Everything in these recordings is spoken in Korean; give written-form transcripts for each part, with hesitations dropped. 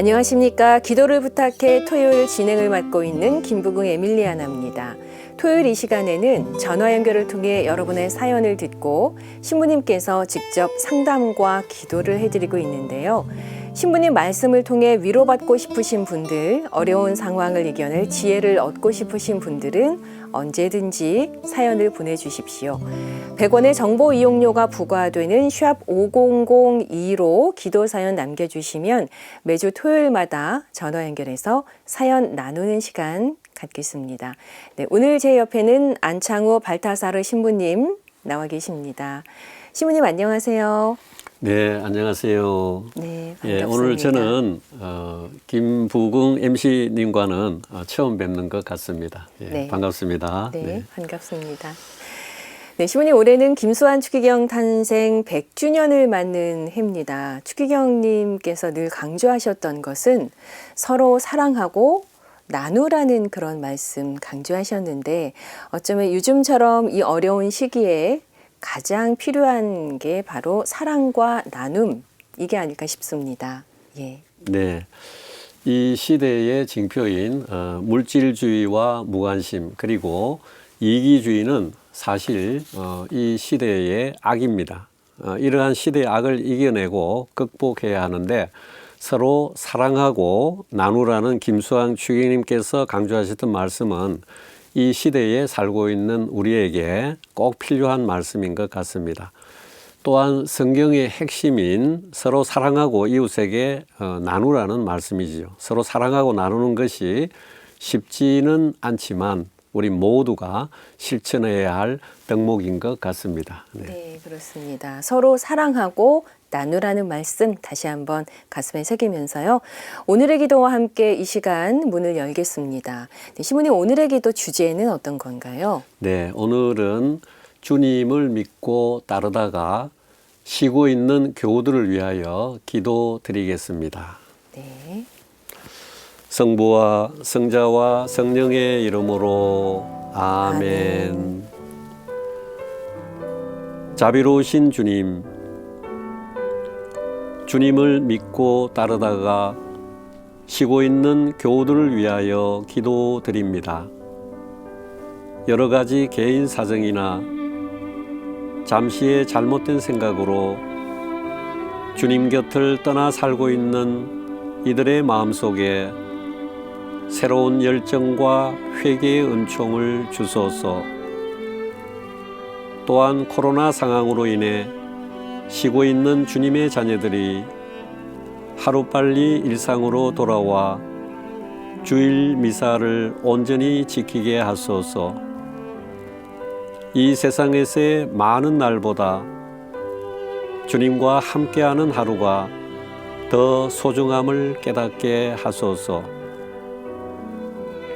안녕하십니까. 기도를 부탁해 토요일 진행을 맡고 있는 김부궁 에밀리아나입니다. 토요일 이 시간에는 전화 연결을 통해 여러분의 사연을 듣고 신부님께서 직접 상담과 기도를 해드리고 있는데요. 신부님 말씀을 통해 위로받고 싶으신 분들, 어려운 상황을 이겨낼 지혜를 얻고 싶으신 분들은 언제든지 사연을 보내주십시오. 100원의 정보 이용료가 부과되는 샵 5002로 기도 사연 남겨주시면 매주 토요일마다 전화 연결해서 사연 나누는 시간 갖겠습니다. 네, 오늘 제 옆에는 안창호 발타사르 신부님 나와 계십니다. 신부님 안녕하세요. 네, 안녕하세요. 네, 반갑습니다. 예, 오늘 저는 김부궁 MC님과는 처음 뵙는 것 같습니다. 예, 네. 반갑습니다. 네, 반갑습니다. 네, 신부님 올해는 김수환 추기경 탄생 100주년을 맞는 해입니다. 추기경님께서 늘 강조하셨던 것은 서로 사랑하고 나누라는 그런 말씀 강조하셨는데 어쩌면 요즘처럼 이 어려운 시기에 가장 필요한 게 바로 사랑과 나눔 이게 아닐까 싶습니다. 예. 네, 이 시대의 징표인 물질주의와 무관심 그리고 이기주의는 사실 이 시대의 악입니다. 이러한 시대의 악을 이겨내고 극복해야 하는데 서로 사랑하고 나누라는 김수환 추기경님께서 강조하셨던 말씀은 이 시대에 살고 있는 우리에게 꼭 필요한 말씀인 것 같습니다. 또한 성경의 핵심인 서로 사랑하고 이웃에게 나누라는 말씀이지요. 서로 사랑하고 나누는 것이 쉽지는 않지만 우리 모두가 실천해야 할 덕목인 것 같습니다. 네, 그렇습니다. 서로 사랑하고 나누라는 말씀 다시 한번 가슴에 새기면서요. 오늘의 기도와 함께 이 시간 문을 열겠습니다. 네, 신부님 오늘의 기도 주제는 어떤 건가요? 네, 오늘은 주님을 믿고 따르다가 쉬고 있는 교우들을 위하여 기도드리겠습니다. 네. 성부와 성자와 성령의 이름으로 아멘. 자비로우신 주님, 주님을 믿고 따르다가 쉬고 있는 교우들을 위하여 기도드립니다. 여러 가지 개인 사정이나 잠시의 잘못된 생각으로 주님 곁을 떠나 살고 있는 이들의 마음속에 새로운 열정과 회개의 은총을 주소서. 또한 코로나 상황으로 인해 쉬고 있는 주님의 자녀들이 하루빨리 일상으로 돌아와 주일 미사를 온전히 지키게 하소서. 이 세상에서의 많은 날보다 주님과 함께하는 하루가 더 소중함을 깨닫게 하소서.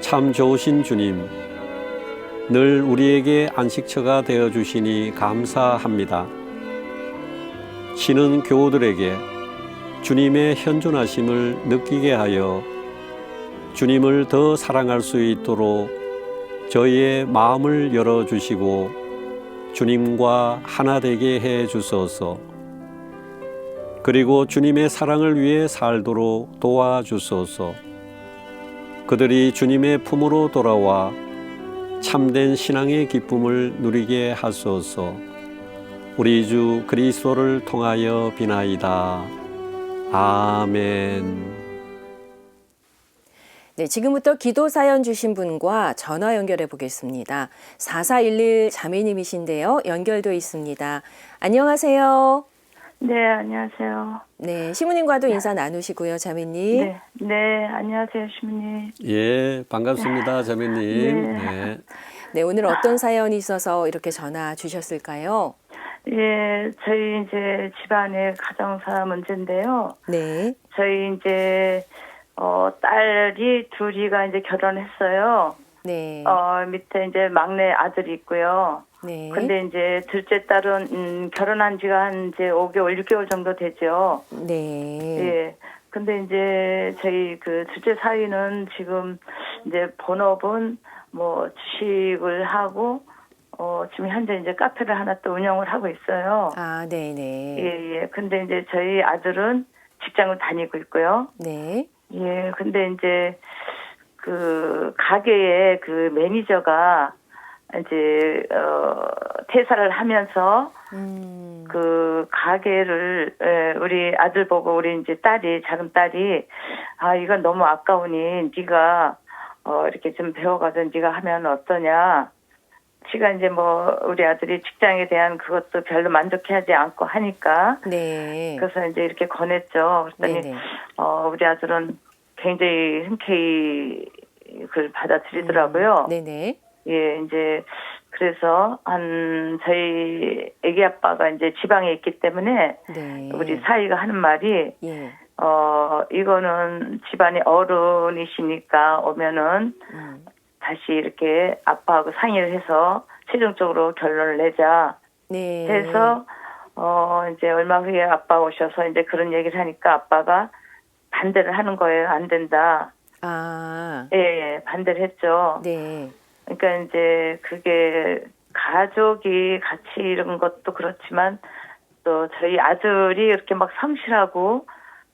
참 좋으신 주님, 늘 우리에게 안식처가 되어 주시니 감사합니다. 쉬는 교우들에게 주님의 현존하심을 느끼게 하여 주님을 더 사랑할 수 있도록 저희의 마음을 열어주시고 주님과 하나 되게 해 주소서. 그리고 주님의 사랑을 위해 살도록 도와주소서. 그들이 주님의 품으로 돌아와 참된 신앙의 기쁨을 누리게 하소서. 우리 주 그리스도를 통하여 비나이다. 아멘. 네, 지금부터 기도 사연 주신 분과 전화 연결해 보겠습니다. 4411 자매님이신데요. 연결돼 있습니다. 안녕하세요. 네, 안녕하세요. 네, 시부님과도 인사 나누시고요, 자매님. 네, 네, 안녕하세요, 시부님. 예, 반갑습니다, 자매님. 네. 네, 오늘 어떤 사연이 있어서 이렇게 전화 주셨을까요? 예, 저희 이제 집안의 가정사 문제인데요. 네. 저희 이제 딸이 둘이가 이제 결혼했어요. 네. 밑에 이제 막내 아들이 있고요. 네. 근데 이제 둘째 딸은 결혼한 지가 한 이제 5개월, 6개월 정도 되죠. 네. 예. 근데 이제 저희 그 둘째 사위는 지금 이제 본업은 뭐 주식을 하고 지금 현재 이제 카페를 하나 또 운영을 하고 있어요. 아, 네네. 예, 예. 근데 이제 저희 아들은 직장을 다니고 있고요. 네. 예, 근데 이제 그 가게의 그 매니저가 이제 퇴사를 하면서 그 가게를 우리 아들 보고 우리 이제 작은 딸이 이건 너무 아까우니 네가 이렇게 좀 배워가서 네가 하면 어떠냐. 지가 이제 뭐 우리 아들이 직장에 대한 그것도 별로 만족해하지 않고 하니까 네. 그래서 이제 이렇게 권했죠. 그랬더니 네네. 우리 아들은 굉장히 흔쾌히 그걸 받아들이더라고요. 네네. 예, 이제 그래서 저희 애기 아빠가 이제 지방에 있기 때문에 네. 우리 사이가 하는 말이 예. 이거는 집안의 어른이시니까 오면은 다시 이렇게 아빠하고 상의를 해서 최종적으로 결론을 내자. 네. 해서 이제 얼마 후에 아빠 오셔서 이제 그런 얘기를 하니까 아빠가 반대를 하는 거예요. 안 된다. 예, 반대를 했죠. 네. 그러니까 이제 그게 가족이 같이 이런 것도 그렇지만 또 저희 아들이 이렇게 막 성실하고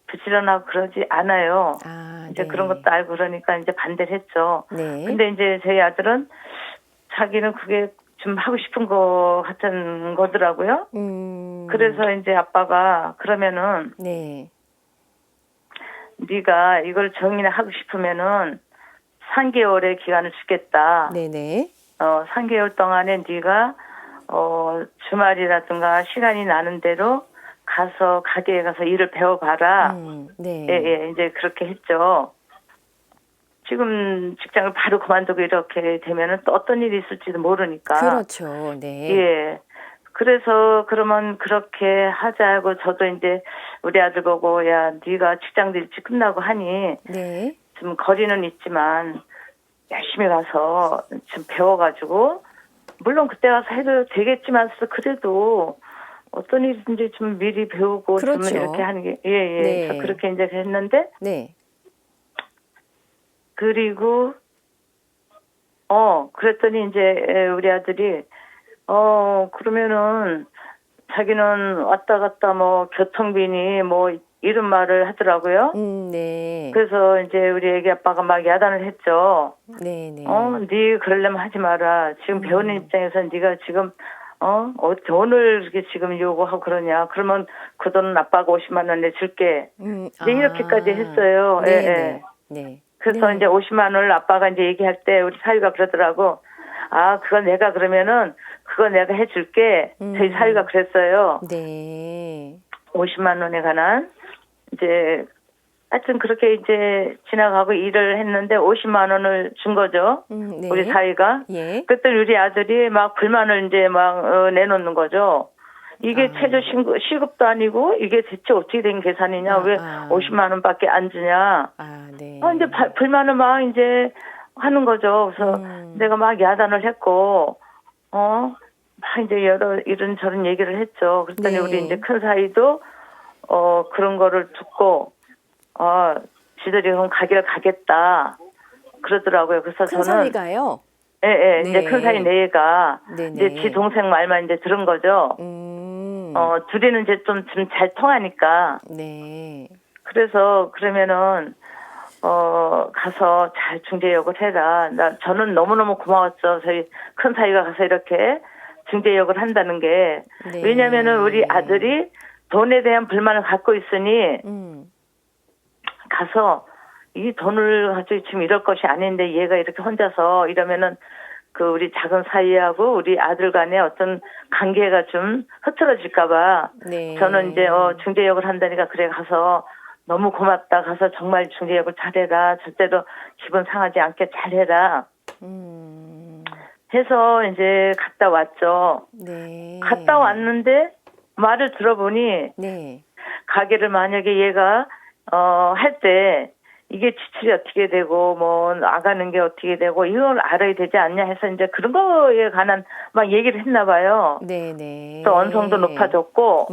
부지런하고 그러지 않아요. 이제 네. 그런 것도 알고 그러니까 이제 반대를 했죠. 네. 근데 이제 저희 아들은 자기는 그게 좀 하고 싶은 거 같은 거더라고요. 그래서 이제 아빠가 그러면은 네. 네가 이걸 정리를 하고 싶으면은 3개월의 기간을 주겠다. 네네. 3개월 동안에 네가 주말이라든가 시간이 나는 대로 가서 가게에 가서 일을 배워봐라. 네. 예, 이제 그렇게 했죠. 지금 직장을 바로 그만두고 이렇게 되면은 또 어떤 일이 있을지도 모르니까. 그렇죠. 네. 예. 그래서 그러면 그렇게 하자고 저도 이제 우리 아들 보고 야 네가 직장도 일찍 끝나고 하니 네. 좀 거리는 있지만 열심히 가서 좀 배워가지고 물론 그때 가서 해도 되겠지만 그래도 어떤 일인지 좀 미리 배우고 그렇죠. 좀 이렇게 하는 게 예. 네. 그래서 그렇게 이제 했는데 네. 그리고 그랬더니 이제 우리 아들이 그러면은 자기는 왔다 갔다 뭐 교통비니 뭐 이런 말을 하더라고요. 네. 그래서 이제 우리 애기 아빠가 막 야단을 했죠. 네네. 네 그러려면 하지 마라. 지금 배우는 입장에서 네가 지금 돈을 이렇게 지금 요구하고 그러냐. 그러면 그 돈은 아빠가 50만 원 내줄게. 이제 이렇게까지 했어요. 네. 예. 네. 그래서 네. 이제 50만 원을 아빠가 이제 얘기할 때 우리 사위가 그러더라고. 그거 내가 그러면은 그거 내가 해줄게. 저희 사위가 그랬어요. 네. 50만 원에 관한 이제 하여튼 그렇게 이제 지나가고 일을 했는데 50만 원을 준 거죠. 네. 우리 사위가. 예. 그때 우리 아들이 막 불만을 이제 막 내놓는 거죠. 이게 최저 시급도 아니고 이게 대체 어떻게 된 계산이냐. 왜 50만 원밖에 안 주냐. 네. 이제 불만을 막 이제 하는 거죠. 그래서 내가 막 야단을 했고, 막 이제 이런저런 얘기를 했죠. 그랬더니 네. 우리 이제 큰 사이도, 그런 거를 듣고, 지들이 그럼 가게를 가겠다. 그러더라고요. 그래서 큰 저는. 사위가요? 예, 네. 이제 큰 사이 네 애가, 네네. 이제 지 동생 말만 이제 들은 거죠. 둘이는 이제 좀 잘 통하니까. 네. 그래서 그러면은, 가서 잘 중재역을 해라. 저는 너무너무 고마웠죠. 저희 큰 사이가 가서 이렇게 중재역을 한다는 게. 네. 왜냐면은 우리 아들이 돈에 대한 불만을 갖고 있으니, 가서 이 돈을 가지고 지금 이럴 것이 아닌데 얘가 이렇게 혼자서 이러면은 그 우리 작은 사이하고 우리 아들 간의 어떤 관계가 좀 흐트러질까봐. 네. 저는 이제 중재역을 한다니까 그래 가서 너무 고맙다. 가서 정말 중재역을 잘해라. 절대로 기분 상하지 않게 잘해라. 해서 이제 갔다 왔죠. 네. 갔다 왔는데 말을 들어보니 네. 가게를 만약에 얘가 할 때 이게 지출이 어떻게 되고 뭐 나가는 게 어떻게 되고 이걸 알아야 되지 않냐 해서 이제 그런 거에 관한 막 얘기를 했나 봐요. 네네. 또 언성도 높아졌고.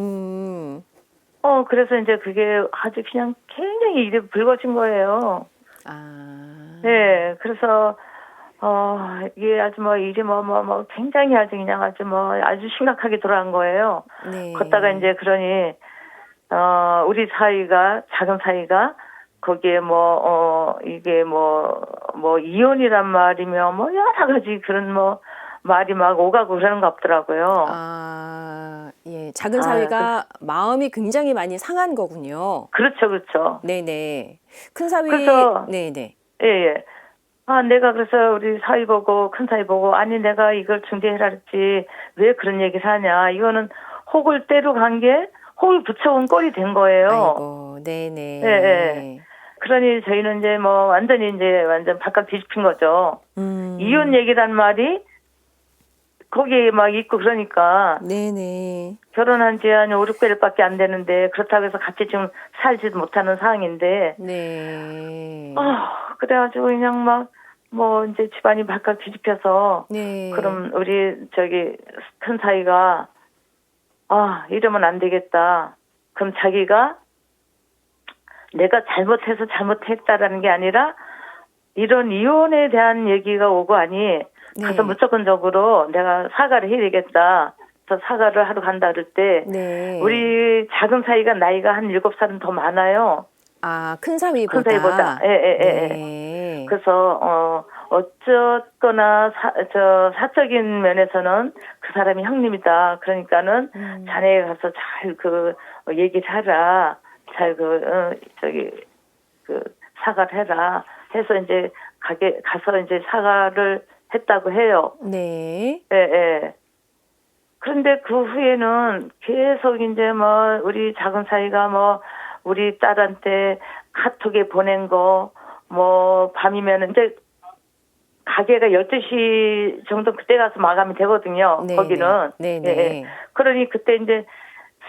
그래서 이제 그게 아주 그냥 굉장히 일이 불거진 거예요. 네, 그래서, 이게 아주 뭐 일이 굉장히 아주 그냥 아주 심각하게 돌아간 거예요. 네. 걷다가 이제 그러니, 우리 사이가, 작은 사이가 거기에 이게 이혼이란 말이며 여러 가지 그런 말이 막 오가고 그러는 거 없더라고요. 예. 작은 사위가 마음이 굉장히 많이 상한 거군요. 그렇죠, 그렇죠. 네네. 큰 사위, 그래서 네네. 예, 예. 내가 그래서 우리 사위 보고 큰 사위 보고 아니 내가 이걸 중재해라 했지 왜 그런 얘기를 하냐. 이거는 혹을 때로 간 게 혹을 붙여온 꼴이 된 거예요. 아이고, 네네. 예, 예. 그러니 저희는 이제 완전 바깥 뒤집힌 거죠. 이혼 얘기란 말이 거기에 막 있고 그러니까 네네. 결혼한 지 한 5, 6개월밖에 안 되는데 그렇다고 해서 같이 지금 살지도 못하는 상황인데 네. 그래가지고 그냥 이제 집안이 바깥 뒤집혀서 네. 그럼 우리 큰 사이가 이러면 안 되겠다. 그럼 자기가 내가 잘못해서 잘못했다라는 게 아니라 이런 이혼에 대한 얘기가 오고 하니 가서 무조건적으로 내가 사과를 해야 되겠다. 그래서 사과를 하러 간다 그럴 때 네. 우리 작은 사이가 나이가 한 7살은 더 많아요. 큰 사위보다. 큰 사위보다. 예. 네. 그래서 어쨌거나 사적인 면에서는 그 사람이 형님이다. 그러니까는 자네가 가서 잘 얘기를 하라. 잘 사과를 해라. 해서 이제 가서 이제 사과를 했다고 해요. 네. 예. 그런데 그 후에는 계속 이제 우리 작은 사이가 우리 딸한테 카톡에 보낸 거 밤이면 이제 가게가 12시 정도 그때 가서 마감이 되거든요. 네, 거기는. 네. 예. 그러니 그때 이제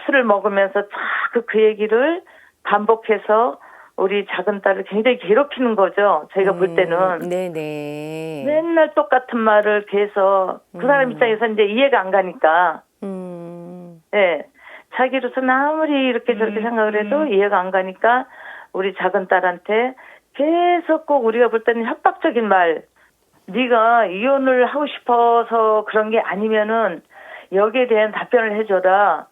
술을 먹으면서 자꾸 그 얘기를 반복해서 우리 작은 딸을 굉장히 괴롭히는 거죠. 저희가 볼 때는. 네네. 맨날 똑같은 말을 계속 그 사람 입장에서 이제 이해가 안 가니까. 예. 자기로서는 아무리 이렇게 저렇게 생각을 해도 이해가 안 가니까 우리 작은 딸한테 계속 꼭 우리가 볼 때는 협박적인 말. 네가 이혼을 하고 싶어서 그런 게 아니면은 여기에 대한 답변을 해줘라.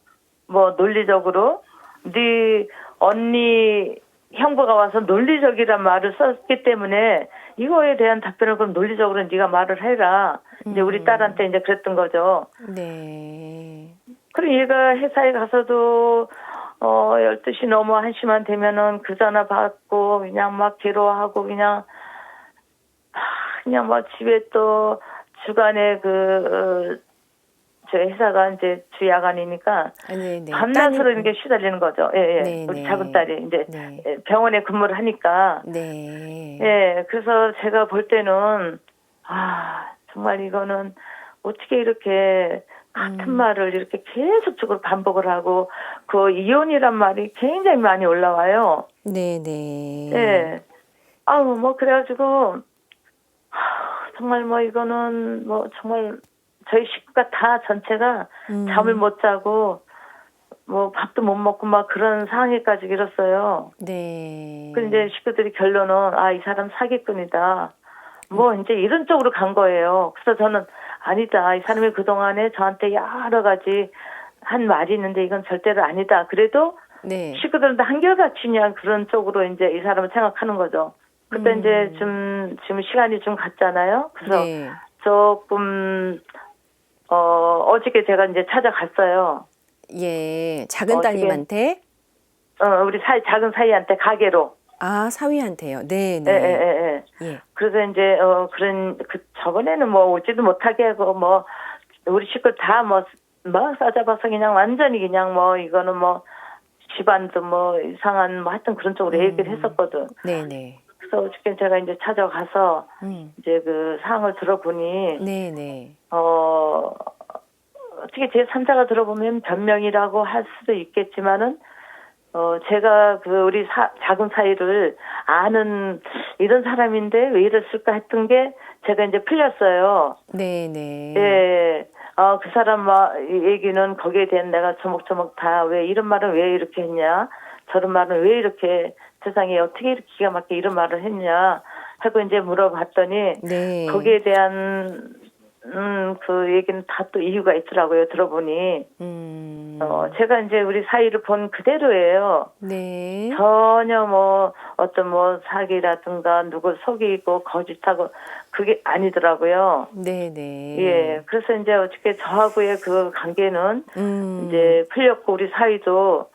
논리적으로. 네 언니 형부가 와서 논리적이란 말을 썼기 때문에 이거에 대한 답변을 그럼 논리적으로 네가 말을 해라. 이제 우리 딸한테 이제 그랬던 거죠. 네. 그리고 얘가 회사에 가서도 12시 넘어 1시만 되면은 그 전화 받고 그냥 막 괴로워하고 그냥 집에 또 주간에 저희 회사가 이제 주야간이니까 밤낮으로 이렇게 시달리는 거죠. 예. 네, 우리 작은 딸이 이제 네. 병원에 근무를 하니까. 네. 예. 그래서 제가 볼 때는 정말 이거는 어떻게 이렇게 같은 말을 이렇게 계속적으로 반복을 하고 그 이혼이란 말이 굉장히 많이 올라와요. 네네. 예. 그래가지고 정말 이거는 정말 저희 식구가 다 전체가 잠을 못 자고 밥도 못 먹고 막 그런 상황에까지 이뤘어요. 네. 근데 식구들이 결론은 이 사람 사기꾼이다. 이제 이런 쪽으로 간 거예요. 그래서 저는 아니다. 이 사람이 그동안에 저한테 여러 가지 한 말이 있는데 이건 절대로 아니다. 그래도 식구들은 한결같이 그냥 그런 쪽으로 이제 이 사람을 생각하는 거죠. 그때 이제 지금 시간이 좀 갔잖아요. 그래서 조금 어저께 제가 이제 찾아갔어요. 예, 작은 따님한테? 우리 작은 사이한테 가게로. 사위한테요. 네. 예. 그래서 이제 저번에는 오지도 못하게 하고 우리 식구 다 싸잡아서 그냥 완전히 그냥 이거는 집안도 이상한 하여튼 그런 쪽으로 얘기를 했었거든. 네네. 그래서 어저께 제가 이제 찾아가서 이제 그 상황을 들어보니 네네. 어떻게 제3자가 들어보면 변명이라고 할 수도 있겠지만은 제가 우리 작은 사이를 아는 이런 사람인데 왜 이랬을까 했던 게 제가 이제 풀렸어요. 네네. 예. 그 사람 얘기는 거기에 대한 내가 조목조목 다 왜 이런 말은 왜 이렇게 했냐. 저런 말은 왜 이렇게 세상에 어떻게 이렇게 기가 막히게 이런 말을 했냐 하고 이제 물어봤더니 거기에 대한 그 얘기는 다 또 이유가 있더라고요. 들어보니. 제가 이제 우리 사이를 본 그대로예요. 네. 전혀 뭐 어떤 뭐 사기라든가 누굴 속이고 거짓하고 그게 아니더라고요. 네네. 예, 그래서 이제 어떻게 저하고의 그 관계는 이제 풀렸고 우리 사이도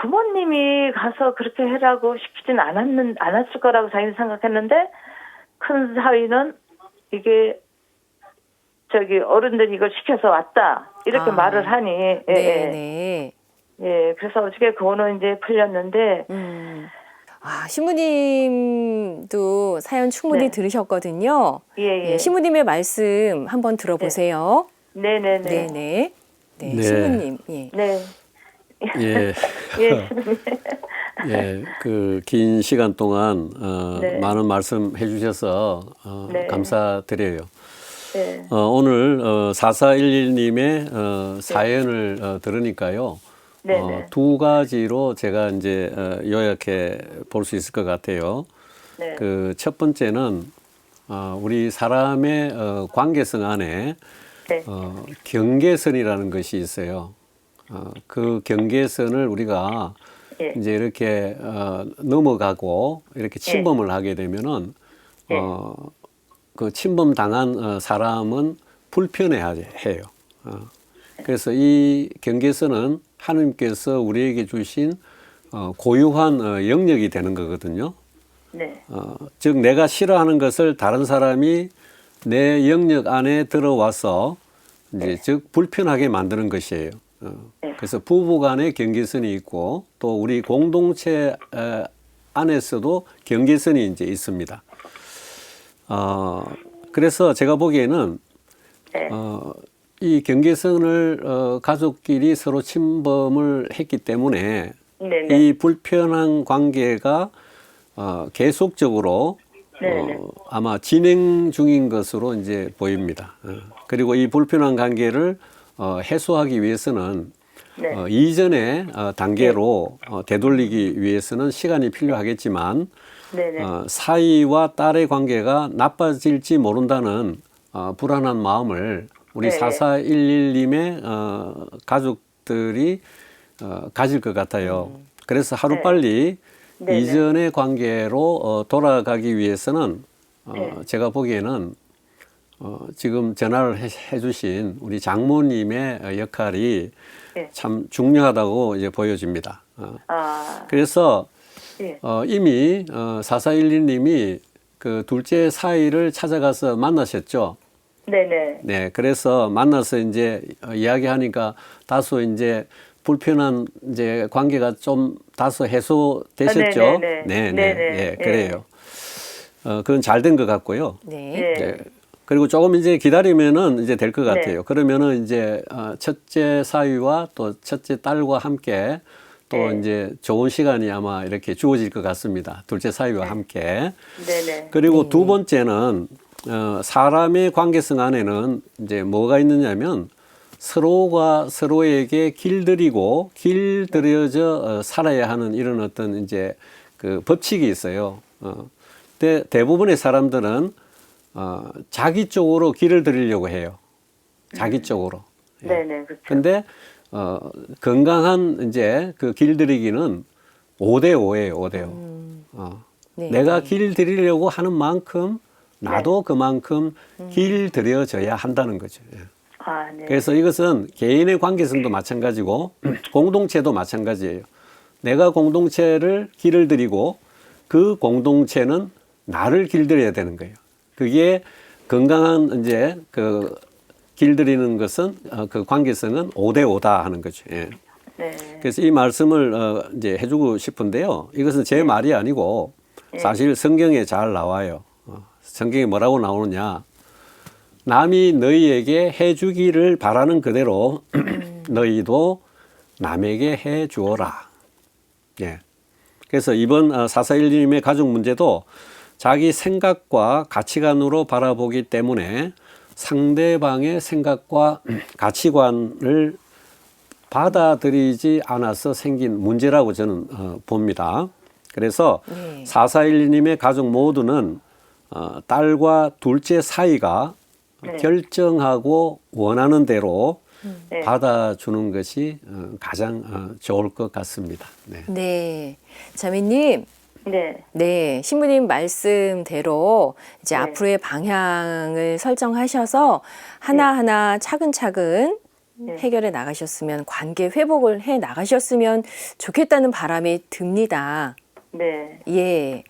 부모님이 가서 그렇게 해라고 시키진 않았을 거라고 자기는 생각했는데 큰 사위는 이게 저기 어른들이 이걸 시켜서 왔다 이렇게 말을 하니 네네. 예, 그래서 어떻게 그거는 이제 풀렸는데 신부님도 사연 충분히 네. 들으셨거든요. 예. 신부님의 말씀 한번 들어보세요. 네네네. 네네. 네, 네. 신부님. 예. 네. 예. 예. 예, 그 긴 시간 동안 네. 많은 말씀 해주셔서 네. 감사드려요. 네. 오늘 4411님의 사연을 들으니까요. 네네. 두 가지로 제가 이제 요약해 볼 수 있을 것 같아요. 네. 그 첫 번째는 우리 사람의 관계성 안에 네. 경계선이라는 것이 있어요. 그 경계선을 우리가 예. 이제 이렇게 넘어가고 이렇게 침범을 하게 되면은 그 침범 당한 사람은 불편해해요. 그래서 이 경계선은 하나님께서 우리에게 주신 고유한 영역이 되는 거거든요. 네. 즉 내가 싫어하는 것을 다른 사람이 내 영역 안에 들어와서 이제 즉 불편하게 만드는 것이에요. 그래서 부부 간의 경계선이 있고 또 우리 공동체 안에서도 경계선이 이제 있습니다. 그래서 제가 보기에는 이 경계선을 가족끼리 서로 침범을 했기 때문에 네네. 이 불편한 관계가 계속적으로 아마 진행 중인 것으로 이제 보입니다. 그리고 이 불편한 관계를 해소하기 위해서는 이전의 단계로 되돌리기 위해서는 시간이 필요하겠지만 사이와 딸의 관계가 나빠질지 모른다는 불안한 마음을 우리 4411님의 가족들이 가질 것 같아요. 그래서 하루빨리 이전의 관계로 돌아가기 위해서는 제가 보기에는 지금 전화를 해주신 우리 장모님의 역할이 참 중요하다고 이제 보여집니다. 그래서 이미 4411님이 그 둘째 사이를 찾아가서 만나셨죠. 네네. 네, 그래서 만나서 이제 이야기하니까 다소 이제 불편한 이제 관계가 좀 다소 해소되셨죠. 네, 그래요. 그건 잘 된 것 같고요. 네. 그리고 조금 이제 기다리면은 이제 될 것 같아요. 그러면은 이제 첫째 사위와 또 첫째 딸과 함께 또 이제 좋은 시간이 아마 이렇게 주어질 것 같습니다. 둘째 사위와 함께. 그리고 두 번째는 사람의 관계성 안에는 이제 뭐가 있느냐면 서로가 서로에게 길들이고 길들여져 살아야 하는 이런 어떤 이제 그 법칙이 있어요. 대부분의 사람들은 자기 쪽으로 길을 들이려고 해요. 자기 쪽으로. 네네. 그렇죠. 근데 건강한 이제 그 길들이기는 5대5예요. 5대5. 내가 길 들이려고 하는 만큼 나도 그만큼 길 들여져야 한다는 거죠. 그래서 이것은 개인의 관계성도 마찬가지고 공동체도 마찬가지예요. 내가 공동체를 길을 들이고 그 공동체는 나를 길들여야 되는 거예요. 그게 건강한 이제 그 길들이는 것은 그 관계성은 5대5다 하는 거죠. 그래서 이 말씀을 이제 해주고 싶은데요. 이것은 제 말이 아니고 사실 성경에 잘 나와요. 성경에 뭐라고 나오느냐. 남이 너희에게 해주기를 바라는 그대로 너희도 남에게 해 주어라. 그래서 이번 4411님의 가족 문제도 자기 생각과 가치관으로 바라보기 때문에 상대방의 생각과 가치관을 받아들이지 않아서 생긴 문제라고 저는 봅니다. 그래서 4411님의 가족 모두는 딸과 둘째 사이가 네. 결정하고 원하는 대로 네. 받아주는 것이 가장 좋을 것 같습니다. 네. 네. 자매님, 네. 네, 신부님 말씀대로 이제 네. 앞으로의 방향을 설정하셔서 하나하나 차근차근 네. 해결해 나가셨으면, 관계 회복을 해 나가셨으면 좋겠다는 바람이 듭니다. 네. 예.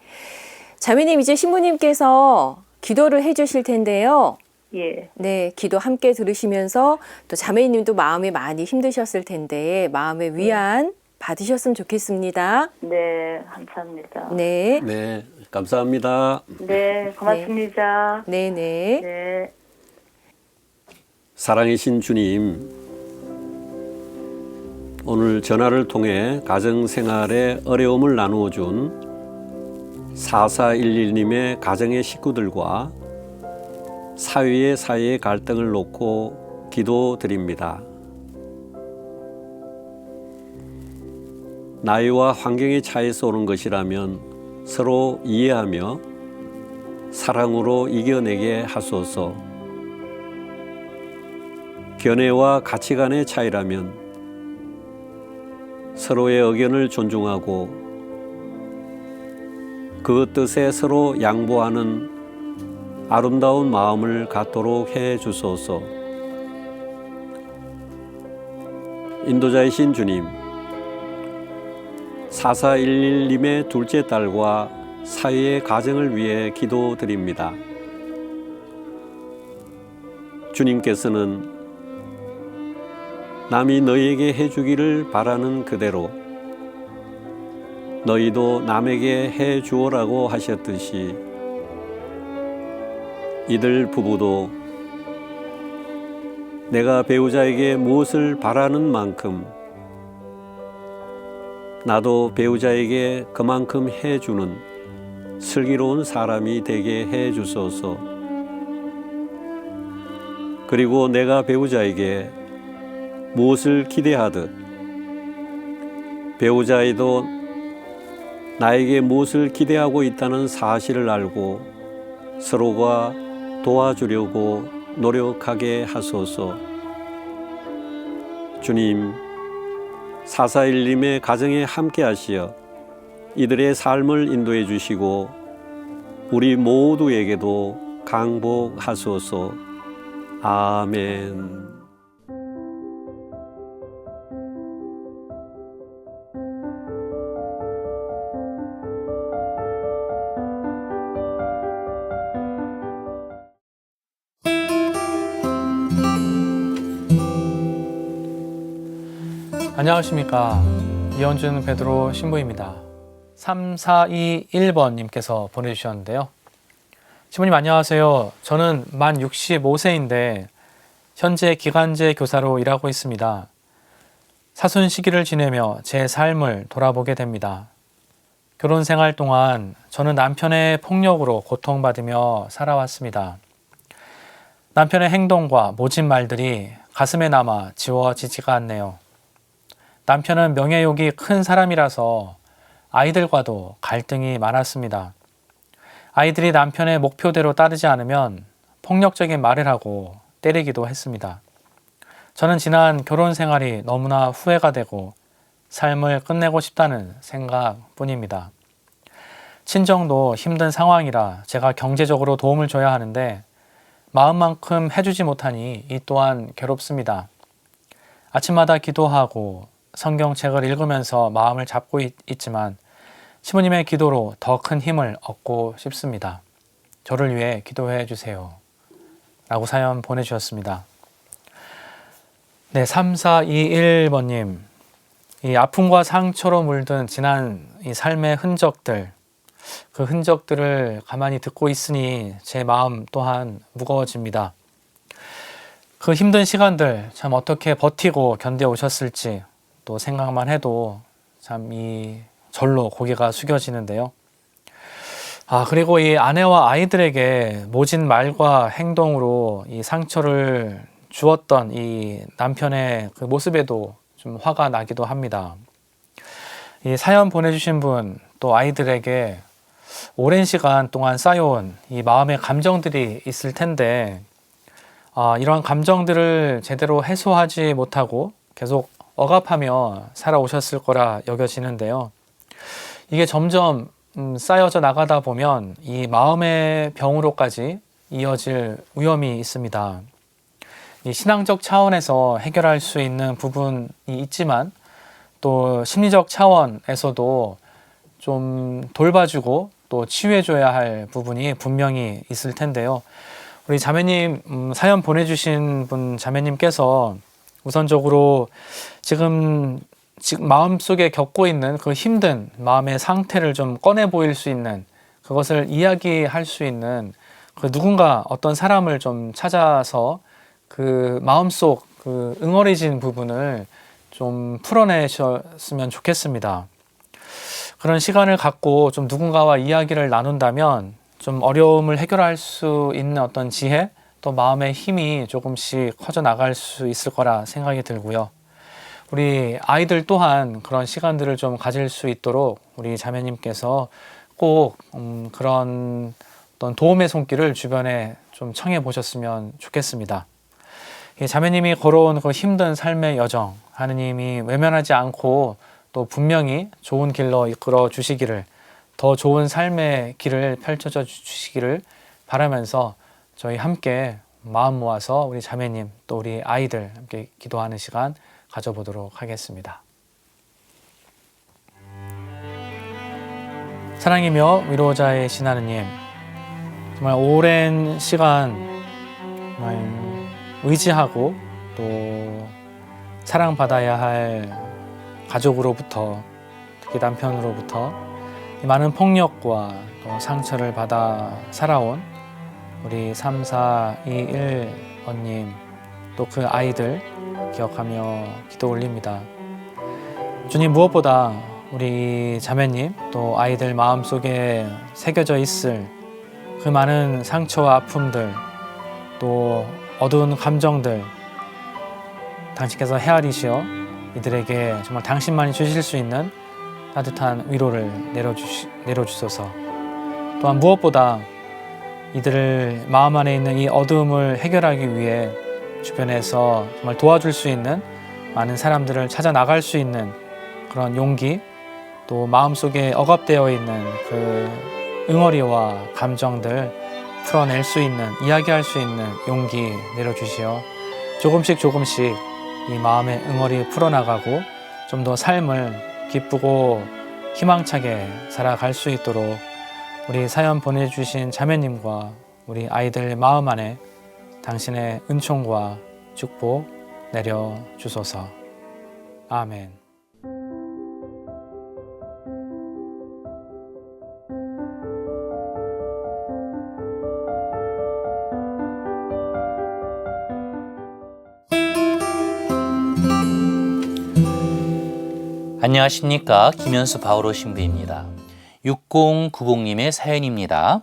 자매님, 이제 신부님께서 기도를 해 주실 텐데요. 예. 네, 기도 함께 들으시면서 또 자매님도 마음이 많이 힘드셨을 텐데 마음의 위안 받으셨으면 좋겠습니다. 네. 감사합니다. 네. 네, 감사합니다. 네. 고맙습니다. 네, 네. 네. 사랑이신 주님, 오늘 전화를 통해 가정생활에 어려움을 나누어 준 4411님의 가정의 식구들과 사위의 사이의 갈등을 놓고 기도드립니다. 나이와 환경의 차이에서 오는 것이라면 서로 이해하며 사랑으로 이겨내게 하소서. 견해와 가치관의 차이라면 서로의 의견을 존중하고 그 뜻에 서로 양보하는 아름다운 마음을 갖도록 해 주소서. 인도자이신 주님, 4411님의 둘째 딸과 사위의 가정을 위해 기도드립니다. 주님께서는 남이 너희에게 해주기를 바라는 그대로 너희도 남에게 해 주어라고 하셨듯이 이들 부부도 내가 배우자에게 무엇을 바라는 만큼 나도 배우자에게 그만큼 해주는 슬기로운 사람이 되게 해 주소서. 그리고 내가 배우자에게 무엇을 기대하듯 배우자에도 나에게 무엇을 기대하고 있다는 사실을 알고 서로가 도와주려고 노력하게 하소서. 주님, 4411님의 가정에 함께 하시어 이들의 삶을 인도해 주시고 우리 모두에게도 강복하소서. 아멘. 안녕하십니까. 이현준 베드로 신부입니다. 3421번님께서 보내주셨는데요. 신부님 안녕하세요. 저는 만 65세인데 현재 기간제 교사로 일하고 있습니다. 사순 시기를 지내며 제 삶을 돌아보게 됩니다. 결혼 생활 동안 저는 남편의 폭력으로 고통받으며 살아왔습니다. 남편의 행동과 모진 말들이 가슴에 남아 지워지지가 않네요. 남편은 명예욕이 큰 사람이라서 아이들과도 갈등이 많았습니다. 아이들이 남편의 목표대로 따르지 않으면 폭력적인 말을 하고 때리기도 했습니다. 저는 지난 결혼 생활이 너무나 후회가 되고 삶을 끝내고 싶다는 생각뿐입니다. 친정도 힘든 상황이라 제가 경제적으로 도움을 줘야 하는데 마음만큼 해주지 못하니 이 또한 괴롭습니다. 아침마다 기도하고 성경책을 읽으면서 마음을 잡고 있지만 시부님의 기도로 더 큰 힘을 얻고 싶습니다. 저를 위해 기도해 주세요. 라고 사연 보내주셨습니다. 네, 3421번님. 이 아픔과 상처로 물든 지난 이 삶의 흔적들, 그 흔적들을 가만히 듣고 있으니 제 마음 또한 무거워집니다. 그 힘든 시간들 참 어떻게 버티고 견뎌오셨을지 또 생각만 해도 참 이 절로 고개가 숙여지는데요. 그리고 이 아내와 아이들에게 모진 말과 행동으로 이 상처를 주었던 이 남편의 그 모습에도 좀 화가 나기도 합니다. 이 사연 보내주신 분 또 아이들에게 오랜 시간 동안 쌓여온 이 마음의 감정들이 있을 텐데 이러한 감정들을 제대로 해소하지 못하고 계속 억압하며 살아오셨을 거라 여겨지는데요. 이게 점점 쌓여져 나가다 보면 이 마음의 병으로까지 이어질 위험이 있습니다. 이 신앙적 차원에서 해결할 수 있는 부분이 있지만 또 심리적 차원에서도 좀 돌봐주고 또 치유해줘야 할 부분이 분명히 있을 텐데요. 우리 자매님 사연 보내주신 분 자매님께서 우선적으로 지금 마음속에 겪고 있는 그 힘든 마음의 상태를 좀 꺼내 보일 수 있는, 그것을 이야기할 수 있는 그 누군가, 어떤 사람을 좀 찾아서 그 마음속 그 응어리진 부분을 좀 풀어내셨으면 좋겠습니다. 그런 시간을 갖고 좀 누군가와 이야기를 나눈다면 좀 어려움을 해결할 수 있는 어떤 지혜, 또 마음의 힘이 조금씩 커져 나갈 수 있을 거라 생각이 들고요. 우리 아이들 또한 그런 시간들을 좀 가질 수 있도록 우리 자매님께서 꼭 그런 어떤 도움의 손길을 주변에 좀 청해 보셨으면 좋겠습니다. 이 자매님이 걸어온 그 힘든 삶의 여정, 하느님이 외면하지 않고 또 분명히 좋은 길로 이끌어 주시기를, 더 좋은 삶의 길을 펼쳐져 주시기를 바라면서 저희 함께 마음 모아서 우리 자매님 또 우리 아이들 함께 기도하는 시간 가져보도록 하겠습니다. 사랑이며 위로자의 신 하느님, 정말 오랜 시간 정말 의지하고 또 사랑받아야 할 가족으로부터, 특히 남편으로부터 많은 폭력과 또 상처를 받아 살아온 우리 3421번님, 또 그 아이들 기억하며 기도 올립니다. 주님, 무엇보다 우리 자매님 또 아이들 마음속에 새겨져 있을 그 많은 상처와 아픔들, 또 어두운 감정들 당신께서 헤아리시어 이들에게 정말 당신만이 주실 수 있는 따뜻한 위로를 내려주소서. 또한 무엇보다 이들을 마음 안에 있는 이 어두움을 해결하기 위해 주변에서 정말 도와줄 수 있는 많은 사람들을 찾아 나갈 수 있는 그런 용기, 또 마음속에 억압되어 있는 그 응어리와 감정들 풀어낼 수 있는, 이야기할 수 있는 용기 내려주시어 조금씩 이 마음의 응어리 풀어나가고 좀 더 삶을 기쁘고 희망차게 살아갈 수 있도록 우리 사연 보내주신 자매님과 우리 아이들 마음 안에 당신의 은총과 축복 내려주소서. 아멘. 안녕하십니까. 김현수 바오로 신부입니다. 6090님의 사연입니다.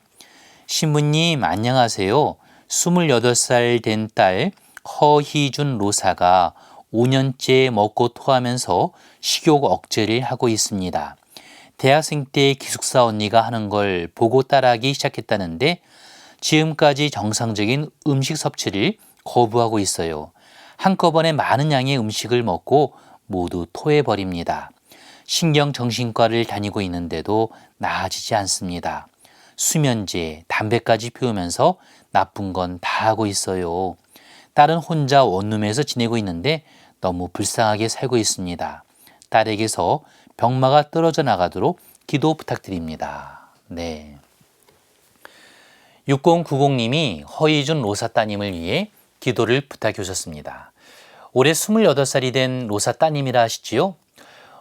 신부님 안녕하세요. 28살 된 딸 허희준 로사가 5년째 먹고 토하면서 식욕 억제를 하고 있습니다. 대학생 때 기숙사 언니가 하는 걸 보고 따라하기 시작했다는데 지금까지 정상적인 음식 섭취를 거부하고 있어요. 한꺼번에 많은 양의 음식을 먹고 모두 토해버립니다. 신경정신과를 다니고 있는데도 나아지지 않습니다. 수면제, 담배까지 피우면서 나쁜 건 다 하고 있어요. 딸은 혼자 원룸에서 지내고 있는데 너무 불쌍하게 살고 있습니다. 딸에게서 병마가 떨어져 나가도록 기도 부탁드립니다. 네. 6090님이 허희준 로사 따님을 위해 기도를 부탁해 주셨습니다. 올해 28살이 된 로사 따님이라 하시지요?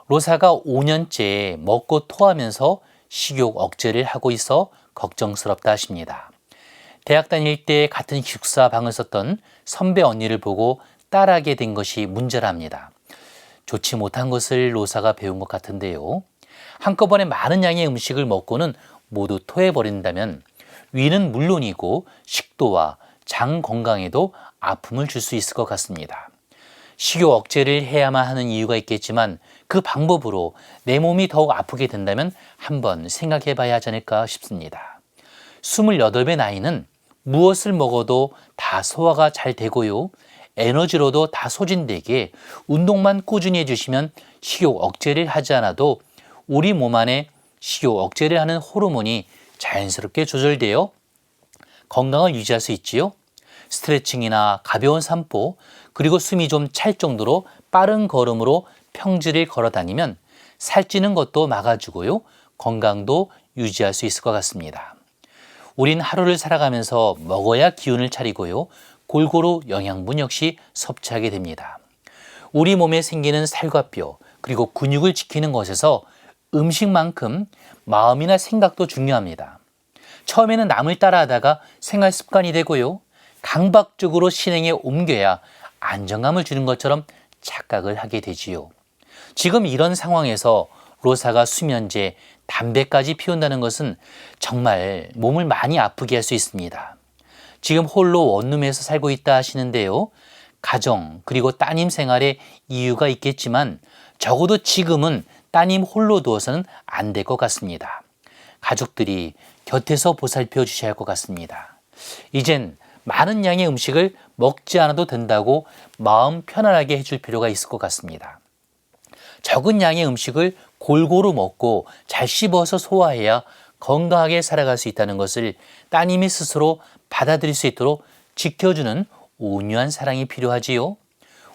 로사가 5년째 먹고 토하면서 식욕 억제를 하고 있어 걱정스럽다 하십니다. 대학 다닐 때 같은 기숙사 방을 썼던 선배 언니를 보고 따라하게 된 것이 문제랍니다. 좋지 못한 것을 로사가 배운 것 같은데요. 한꺼번에 많은 양의 음식을 먹고는 모두 토해버린다면 위는 물론이고 식도와 장 건강에도 아픔을 줄 수 있을 것 같습니다. 식욕 억제를 해야만 하는 이유가 있겠지만 그 방법으로 내 몸이 더욱 아프게 된다면 한번 생각해 봐야 하지 않을까 싶습니다. 28의 나이는 무엇을 먹어도 다 소화가 잘 되고요. 에너지로도 다 소진되게 운동만 꾸준히 해주시면 식욕 억제를 하지 않아도 우리 몸 안에 식욕 억제를 하는 호르몬이 자연스럽게 조절되어 건강을 유지할 수 있지요. 스트레칭이나 가벼운 산보, 그리고 숨이 좀 찰 정도로 빠른 걸음으로 평지를 걸어 다니면 살찌는 것도 막아주고요. 건강도 유지할 수 있을 것 같습니다. 우린 하루를 살아가면서 먹어야 기운을 차리고요. 골고루 영양분 역시 섭취하게 됩니다. 우리 몸에 생기는 살과 뼈, 그리고 근육을 지키는 것에서 음식만큼 마음이나 생각도 중요합니다. 처음에는 남을 따라하다가 생활 습관이 되고요. 강박적으로 실행에 옮겨야 안정감을 주는 것처럼 착각을 하게 되지요. 지금 이런 상황에서 로사가 수면제, 담배까지 피운다는 것은 정말 몸을 많이 아프게 할 수 있습니다. 지금 홀로 원룸에서 살고 있다 하시는데요. 가정 그리고 따님 생활에 이유가 있겠지만 적어도 지금은 따님 홀로 두어서는 안 될 것 같습니다. 가족들이 곁에서 보살펴 주셔야 할 것 같습니다. 이젠 많은 양의 음식을 먹지 않아도 된다고 마음 편안하게 해줄 필요가 있을 것 같습니다. 적은 양의 음식을 골고루 먹고 잘 씹어서 소화해야 건강하게 살아갈 수 있다는 것을 따님이 스스로 받아들일 수 있도록 지켜주는 온유한 사랑이 필요하지요.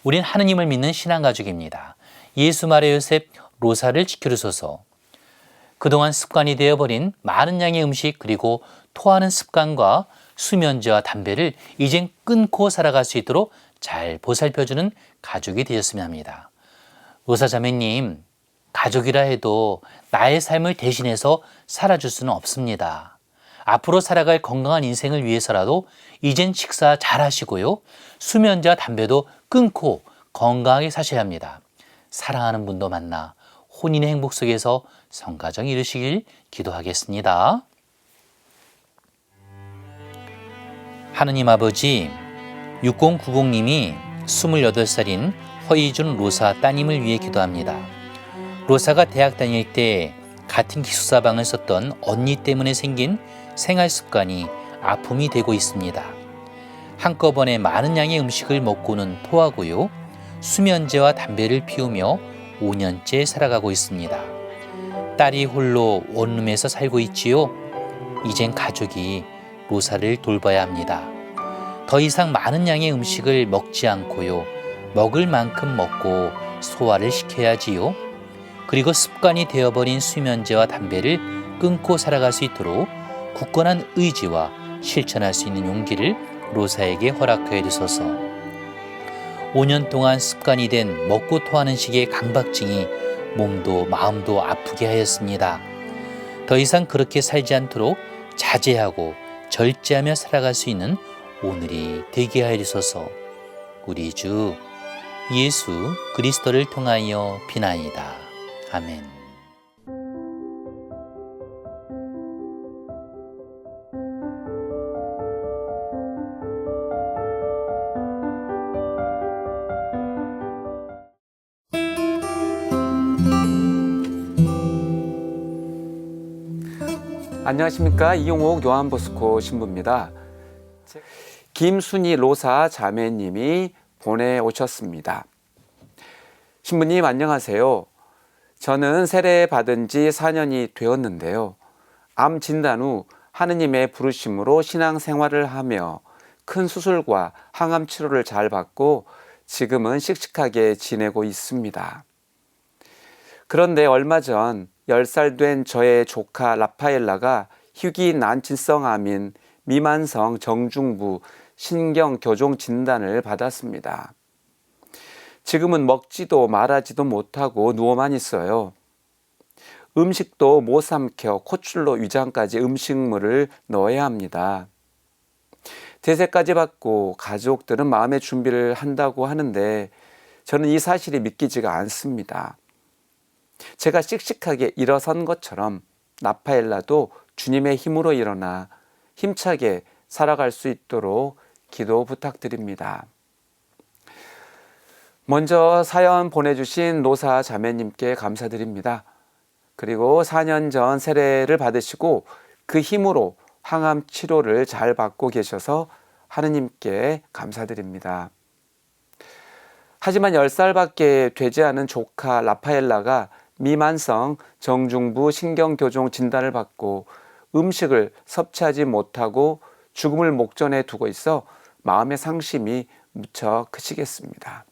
우린 하느님을 믿는 신앙가족입니다. 예수 마리아 요셉 로사를 지켜주소서. 그동안 습관이 되어버린 많은 양의 음식 그리고 토하는 습관과 수면제와 담배를 이젠 끊고 살아갈 수 있도록 잘 보살펴주는 가족이 되었으면 합니다. 로사 자매님, 가족이라 해도 나의 삶을 대신해서 살아줄 수는 없습니다. 앞으로 살아갈 건강한 인생을 위해서라도 이젠 식사 잘 하시고요. 수면제와 담배도 끊고 건강하게 사셔야 합니다. 사랑하는 분도 만나 혼인의 행복 속에서 성가정 이루시길 기도하겠습니다. 하느님 아버지, 6090님이 28살인 허이준 로사 따님을 위해 기도합니다. 로사가 대학 다닐 때 같은 기숙사방을 썼던 언니 때문에 생긴 생활 습관이 아픔이 되고 있습니다. 한꺼번에 많은 양의 음식을 먹고는 토하고요. 수면제와 담배를 피우며 5년째 살아가고 있습니다. 딸이 홀로 원룸에서 살고 있지요. 이젠 가족이 로사를 돌봐야 합니다. 더 이상 많은 양의 음식을 먹지 않고요. 먹을 만큼 먹고 소화를 시켜야지요. 그리고 습관이 되어버린 수면제와 담배를 끊고 살아갈 수 있도록 굳건한 의지와 실천할 수 있는 용기를 로사에게 허락하여 주소서. 5년 동안 습관이 된 먹고 토하는 식의 강박증이 몸도 마음도 아프게 하였습니다. 더 이상 그렇게 살지 않도록 자제하고 절제하며 살아갈 수 있는 오늘이 되게 하여 주소서. 우리 주 예수 그리스도를 통하여 비나이다. 아멘. 안녕하십니까. 이용옥 요한보스코 신부입니다. 김순희 로사 자매님이 보내오셨습니다. 신부님 안녕하세요. 저는 세례 받은 지 4년이 되었는데요. 암 진단 후 하느님의 부르심으로 신앙생활을 하며 큰 수술과 항암 치료를 잘 받고 지금은 씩씩하게 지내고 있습니다. 그런데 얼마 전 10살 된 저의 조카 라파엘라가 희귀 난치성 암인 미만성 정중부 신경교종 진단을 받았습니다. 지금은 먹지도 말하지도 못하고 누워만 있어요. 음식도 못 삼켜 코출로 위장까지 음식물을 넣어야 합니다. 대세까지 받고 가족들은 마음의 준비를 한다고 하는데 저는 이 사실이 믿기지가 않습니다. 제가 씩씩하게 일어선 것처럼 라파엘라도 주님의 힘으로 일어나 힘차게 살아갈 수 있도록 기도 부탁드립니다. 먼저 사연 보내주신 로사 자매님께 감사드립니다. 그리고 4년 전 세례를 받으시고 그 힘으로 항암 치료를 잘 받고 계셔서 하느님께 감사드립니다. 하지만 10살밖에 되지 않은 조카 라파엘라가 미만성 정중부 신경교종 진단을 받고 음식을 섭취하지 못하고 죽음을 목전에 두고 있어 마음의 상심이 무척 크시겠습니다.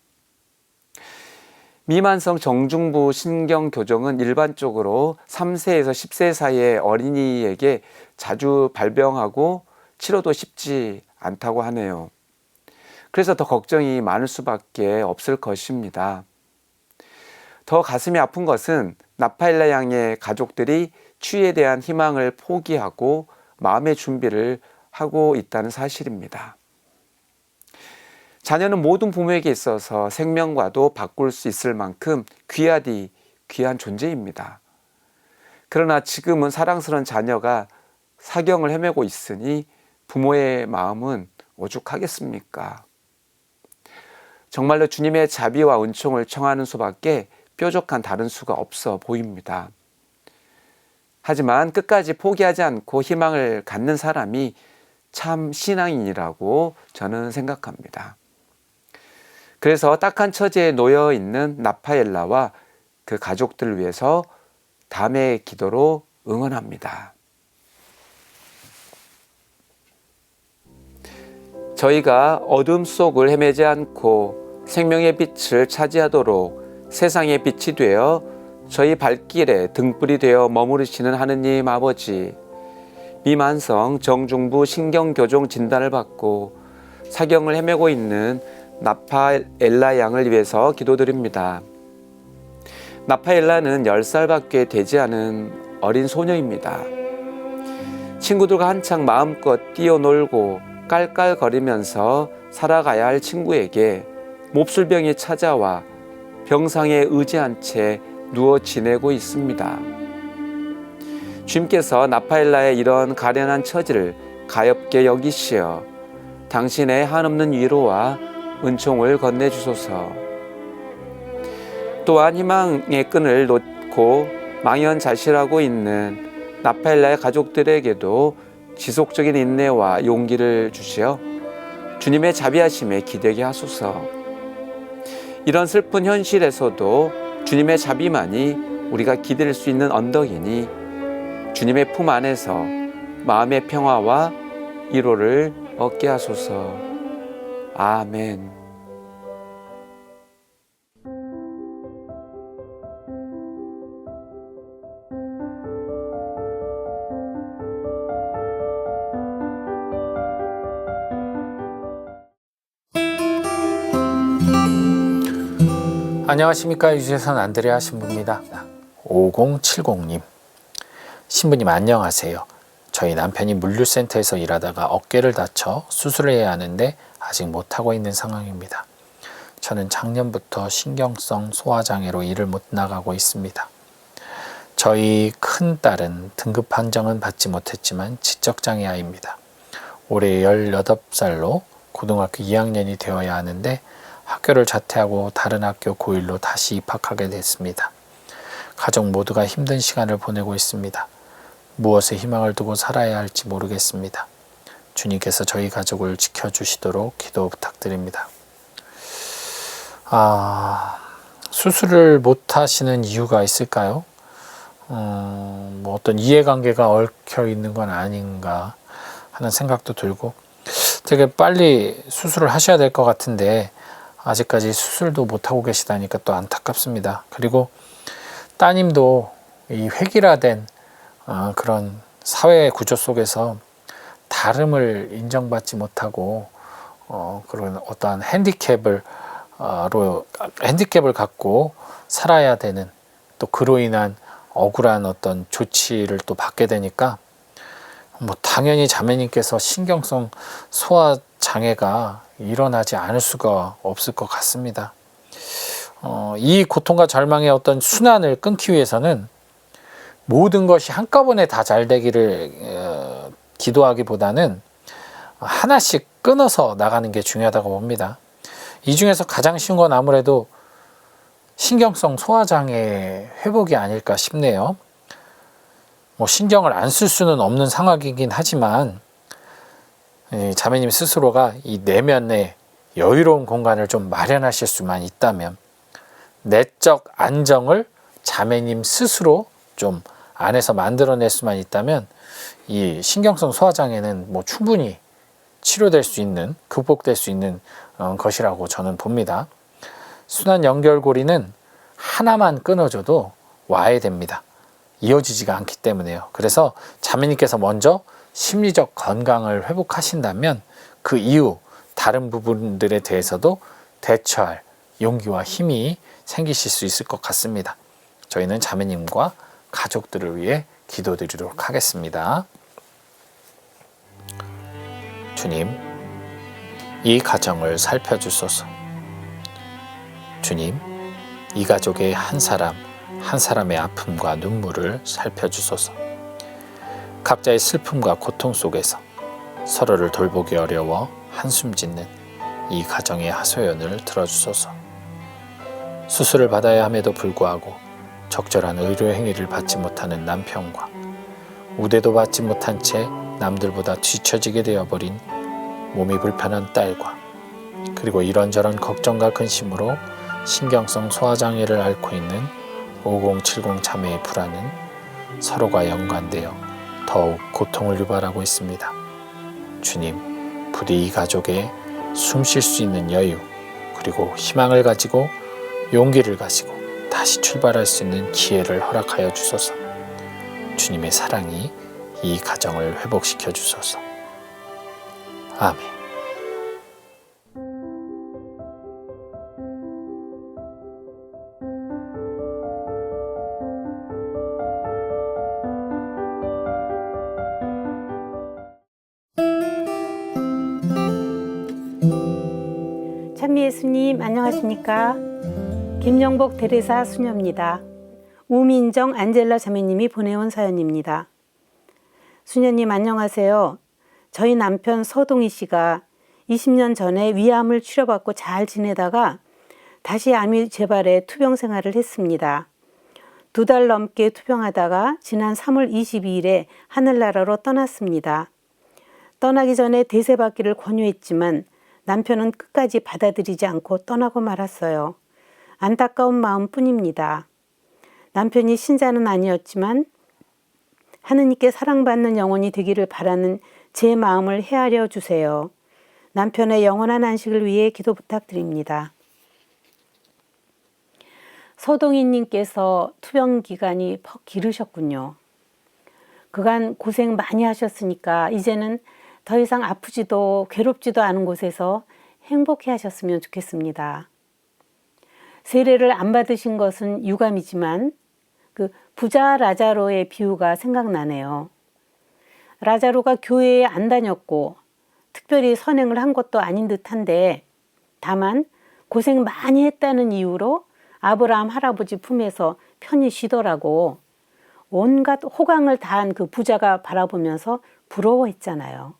미만성 정중부 신경교종은 일반적으로 3세에서 10세 사이의 어린이에게 자주 발병하고 치료도 쉽지 않다고 하네요. 그래서 더 걱정이 많을 수밖에 없을 것입니다. 더 가슴이 아픈 것은 나파엘라 양의 가족들이 치유에 대한 희망을 포기하고 마음의 준비를 하고 있다는 사실입니다. 자녀는 모든 부모에게 있어서 생명과도 바꿀 수 있을 만큼 귀하디 귀한 존재입니다. 그러나 지금은 사랑스러운 자녀가 사경을 헤매고 있으니 부모의 마음은 오죽하겠습니까? 정말로 주님의 자비와 은총을 청하는 수밖에 뾰족한 다른 수가 없어 보입니다. 하지만 끝까지 포기하지 않고 희망을 갖는 사람이 참 신앙인이라고 저는 생각합니다. 그래서 딱한 처지에 놓여 있는 나파엘라와 그 가족들을 위해서 담의 기도로 응원합니다. 저희가 어둠 속을 헤매지 않고 생명의 빛을 차지하도록 세상의 빛이 되어 저희 발길에 등불이 되어 머무르시는 하느님 아버지, 미만성 정중부 신경교종 진단을 받고 사경을 헤매고 있는 나파엘라 양을 위해서 기도드립니다. 나파엘라는 10살밖에 되지 않은 어린 소녀입니다. 친구들과 한창 마음껏 뛰어놀고 깔깔거리면서 살아가야 할 친구에게 몹술병이 찾아와 병상에 의지한 채 누워 지내고 있습니다. 주님께서 나파엘라의 이런 가련한 처지를 가엾게 여기시어 당신의 한없는 위로와 은총을 건네주소서. 또한 희망의 끈을 놓고 망연자실하고 있는 나파엘라의 가족들에게도 지속적인 인내와 용기를 주시어 주님의 자비하심에 기대게 하소서. 이런 슬픈 현실에서도 주님의 자비만이 우리가 기댈 수 있는 언덕이니 주님의 품 안에서 마음의 평화와 위로를 얻게 하소서. 아멘. 안녕하십니까. 유재선 안드레아 신부입니다. 5070님. 신부님 안녕하세요. 저희 남편이 물류센터에서 일하다가 어깨를 다쳐 수술을 해야 하는데 아직 못하고 있는 상황입니다. 저는 작년부터 신경성 소화장애로 일을 못 나가고 있습니다. 저희 큰딸은 등급 판정은 받지 못했지만 지적장애 아이입니다. 올해 18살로 고등학교 2학년이 되어야 하는데 학교를 자퇴하고 다른 학교 고1로 다시 입학하게 됐습니다. 가족 모두가 힘든 시간을 보내고 있습니다. 무엇에 희망을 두고 살아야 할지 모르겠습니다. 주님께서 저희 가족을 지켜주시도록 기도 부탁드립니다. 수술을 못 하시는 이유가 있을까요? 뭐 어떤 이해관계가 얽혀 있는 건 아닌가 하는 생각도 들고, 되게 빨리 수술을 하셔야 될 것 같은데 아직까지 수술도 못하고 계시다니까 또 안타깝습니다. 그리고 따님도 이 획일화된 그런 사회 구조 속에서 다름을 인정받지 못하고 그런 어떠한 핸디캡을 갖고 살아야 되는, 또 그로 인한 억울한 어떤 조치를 또 받게 되니까 뭐 당연히 자매님께서 신경성 소화 장애가 일어나지 않을 수가 없을 것 같습니다. 이 고통과 절망의 어떤 순환을 끊기 위해서는 모든 것이 한꺼번에 다 잘 되기를 기도하기보다는 하나씩 끊어서 나가는 게 중요하다고 봅니다. 이 중에서 가장 쉬운 건 아무래도 신경성 소화장애 회복이 아닐까 싶네요. 뭐 신경을 안 쓸 수는 없는 상황이긴 하지만 자매님 스스로가 이 내면의 여유로운 공간을 좀 마련하실 수만 있다면, 내적 안정을 자매님 스스로 좀 안에서 만들어낼 수만 있다면 이 신경성 소화장애는 뭐 충분히 치료될 수 있는, 극복될 수 있는 것이라고 저는 봅니다. 순환 연결고리는 하나만 끊어져도 와해됩니다. 이어지지가 않기 때문에요. 그래서 자매님께서 먼저 심리적 건강을 회복하신다면 그 이후 다른 부분들에 대해서도 대처할 용기와 힘이 생기실 수 있을 것 같습니다. 저희는 자매님과 가족들을 위해 기도드리도록 하겠습니다. 주님, 이 가정을 살펴주소서. 주님, 이 가족의 한 사람 한 사람의 아픔과 눈물을 살펴주소서. 각자의 슬픔과 고통 속에서 서로를 돌보기 어려워 한숨 짓는 이 가정의 하소연을 들어주소서. 수술을 받아야 함에도 불구하고 적절한 의료 행위를 받지 못하는 남편과 우대도 받지 못한 채 남들보다 뒤처지게 되어버린 몸이 불편한 딸과, 그리고 이런저런 걱정과 근심으로 신경성 소화장애를 앓고 있는 5070 자매의 불안은 서로가 연관되어 더욱 고통을 유발하고 있습니다. 주님, 부디 이 가족에 숨 쉴 수 있는 여유, 그리고 희망을 가지고 용기를 가지고 다시 출발할 수 있는 기회를 허락하여 주소서. 주님의 사랑이 이 가정을 회복시켜 주소서. 아멘. 찬미 예수님 안녕하십니까? 김영복 대리사 수녀입니다. 우민정 안젤라 자매님이 보내온 사연입니다. 수녀님 안녕하세요. 저희 남편 서동희 씨가 20년 전에 위암을 치료받고 잘 지내다가 다시 암이 재발해 투병 생활을 했습니다. 2달 넘게 투병하다가 지난 3월 22일에 하늘나라로 떠났습니다. 떠나기 전에 대세받기를 권유했지만 남편은 끝까지 받아들이지 않고 떠나고 말았어요. 안타까운 마음뿐입니다. 남편이 신자는 아니었지만 하느님께 사랑받는 영혼이 되기를 바라는 제 마음을 헤아려 주세요. 남편의 영원한 안식을 위해 기도 부탁드립니다. 서동희님께서 투병 기간이 퍽 기르셨군요. 그간 고생 많이 하셨으니까 이제는 더 이상 아프지도 괴롭지도 않은 곳에서 행복해 하셨으면 좋겠습니다. 세례를 안 받으신 것은 유감이지만 그 부자 라자로의 비유가 생각나네요. 라자로가 교회에 안 다녔고 특별히 선행을 한 것도 아닌 듯한데 다만 고생 많이 했다는 이유로 아브라함 할아버지 품에서 편히 쉬더라고 온갖 호강을 다한 그 부자가 바라보면서 부러워했잖아요.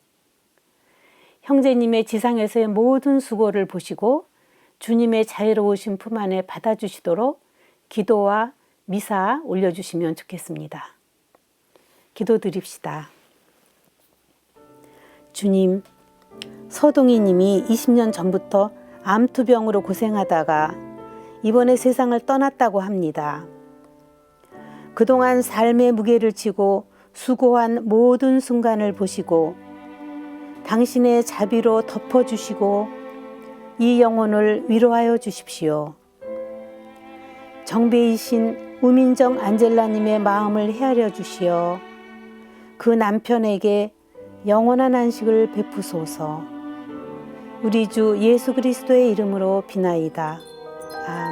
형제님의 지상에서의 모든 수고를 보시고 주님의 자유로우신 품 안에 받아주시도록 기도와 미사 올려주시면 좋겠습니다. 기도드립시다. 주님, 서동희 님이 20년 전부터 암투병으로 고생하다가 이번에 세상을 떠났다고 합니다. 그동안 삶의 무게를 지고 수고한 모든 순간을 보시고 당신의 자비로 덮어주시고 이 영혼을 위로하여 주십시오. 정배이신 우민정 안젤라님의 마음을 헤아려 주시어 그 남편에게 영원한 안식을 베푸소서. 우리 주 예수 그리스도의 이름으로 비나이다. 아멘.